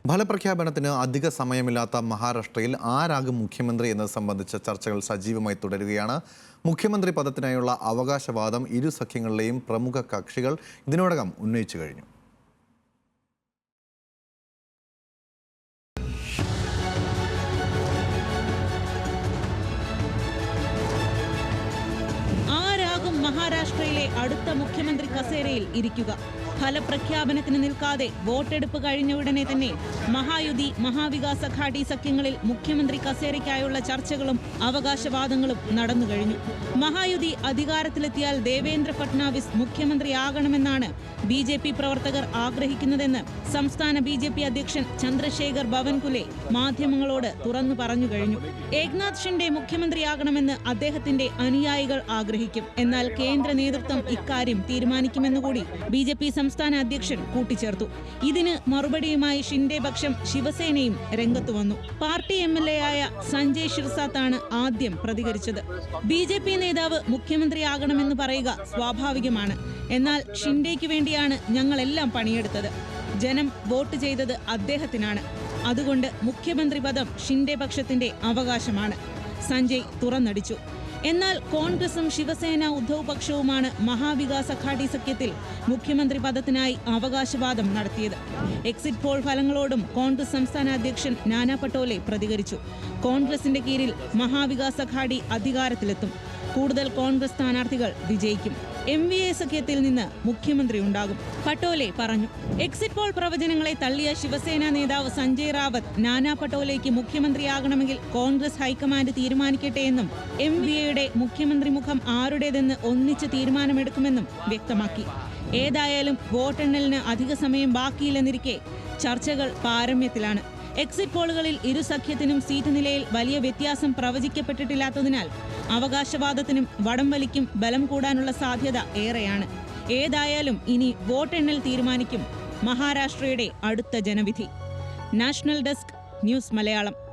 ഫലപ്രഖ്യാപനത്തിന് അധിക സമയമില്ലാത്ത മഹാരാഷ്ട്രയിൽ ആരാകും മുഖ്യമന്ത്രി എന്നത് സംബന്ധിച്ച ചർച്ചകൾ സജീവമായി തുടരുകയാണ്. മുഖ്യമന്ത്രി പദത്തിനായുള്ള അവകാശവാദം ഇരു സഖ്യങ്ങളിലെയും പ്രമുഖ കക്ഷികൾ ഇതിനോടകം ഉന്നയിച്ചു കഴിഞ്ഞു. മഹാരാഷ്ട്രയിലെ അടുത്ത മുഖ്യമന്ത്രി കസേരയിൽ ഇരിക്കുക. ഫലപ്രഖ്യാപനത്തിന് നിൽക്കാതെ വോട്ടെടുപ്പ് കഴിഞ്ഞ ഉടനെ തന്നെ മഹായുതി മഹാവികാസ് അഘാടി സഖ്യങ്ങളിൽ മുഖ്യമന്ത്രി കസേരയ്ക്കായുള്ള ചർച്ചകളും അവകാശവാദങ്ങളും നടന്നു കഴിഞ്ഞു. മഹായുതി അധികാരത്തിലെത്തിയാൽ ദേവേന്ദ്ര ഫട്നാവിസ് മുഖ്യമന്ത്രിയാകണമെന്നാണ് BJP പ്രവർത്തകർ ആഗ്രഹിക്കുന്നതെന്ന് സംസ്ഥാന BJP അധ്യക്ഷൻ ചന്ദ്രശേഖർ ബവൻകുലെ മാധ്യമങ്ങളോട് തുറന്നു പറഞ്ഞു കഴിഞ്ഞു. ഏക്നാഥ് ഷിൻഡെ മുഖ്യമന്ത്രിയാകണമെന്ന് അദ്ദേഹത്തിന്റെ അനുയായികൾ ആഗ്രഹിക്കും. എന്നാൽ കേന്ദ്ര നേതൃത്വം ഇക്കാര്യം തീരുമാനിക്കുമെന്നുകൂടി BJP സംസ്ഥാന അധ്യക്ഷൻ കൂട്ടിച്ചേർത്തു. ഇതിന് മറുപടിയുമായി ഷിൻഡെ പക്ഷം ശിവസേനയും രംഗത്തു വന്നു. പാർട്ടി MLA ആയ സഞ്ജയ് ഷിർസാത്താണ് ആദ്യം പ്രതികരിച്ചത്. BJP നേതാവ് മുഖ്യമന്ത്രിയാകണമെന്ന് പറയുക സ്വാഭാവികമാണ്. എന്നാൽ ഷിൻഡെയ്ക്ക് വേണ്ടിയാണ് ഞങ്ങളെല്ലാം പണിയെടുത്തത്. ജനം വോട്ട് ചെയ്തത് അദ്ദേഹത്തിനാണ്. അതുകൊണ്ട് മുഖ്യമന്ത്രി പദം ഷിൻഡെ പക്ഷത്തിന്റെ അവകാശമാണ്. സഞ്ജയ് തുറന്നടിച്ചു. എന്നാൽ കോൺഗ്രസും ശിവസേന ഉദ്ധവ് പക്ഷവുമാണ് മഹാവികാസ് അഘാടി സഖ്യത്തിൽ മുഖ്യമന്ത്രി പദത്തിനായി അവകാശവാദം നടത്തിയത്. എക്സിറ്റ് പോൾ ഫലങ്ങളോടും കോൺഗ്രസ് സംസ്ഥാന അധ്യക്ഷൻ നാനാ പട്ടോലെ പ്രതികരിച്ചു. കോൺഗ്രസിന്റെ കീഴിൽ മഹാവികാസ് അഘാടി അധികാരത്തിലെത്തും. കൂടുതൽ കോൺഗ്രസ് സ്ഥാനാർത്ഥികൾ വിജയിക്കും. MVA സഖ്യത്തിൽ നിന്ന് മുഖ്യമന്ത്രി ഉണ്ടാകും, പട്ടോലെ പറഞ്ഞു. എക്സിറ്റ് പോൾ പ്രവചനങ്ങളെ തള്ളിയ ശിവസേന നേതാവ് സഞ്ജയ് റാവത്ത് നാനാ പട്ടോലെയ്ക്ക് മുഖ്യമന്ത്രിയാകണമെങ്കിൽ കോൺഗ്രസ് ഹൈക്കമാൻഡ് തീരുമാനിക്കട്ടെ എന്നും MVAയുടെ മുഖ്യമന്ത്രി മുഖം ആരുടേതെന്ന് ഒന്നിച്ച് തീരുമാനമെടുക്കുമെന്നും വ്യക്തമാക്കി. ഏതായാലും വോട്ടെണ്ണലിന് അധിക സമയം ബാക്കിയില്ലെന്നിരിക്കെ ചർച്ചകൾ പാരമ്യത്തിലാണ്. എക്സിറ്റ് പോളുകളിൽ ഇരു സഖ്യത്തിനും സീറ്റ് നിലയിൽ വലിയ വ്യത്യാസം പ്രവചിക്കപ്പെട്ടിട്ടില്ലാത്തതിനാൽ അവകാശവാദത്തിനും വടംവലിക്കും ബലം കൂടാനുള്ള സാധ്യത ഏറെയാണ്. ഏതായാലും ഇനി വോട്ടെണ്ണൽ തീരുമാനിക്കും മഹാരാഷ്ട്രയുടെ അടുത്ത ജനവിധി. National desk, news Malayalam.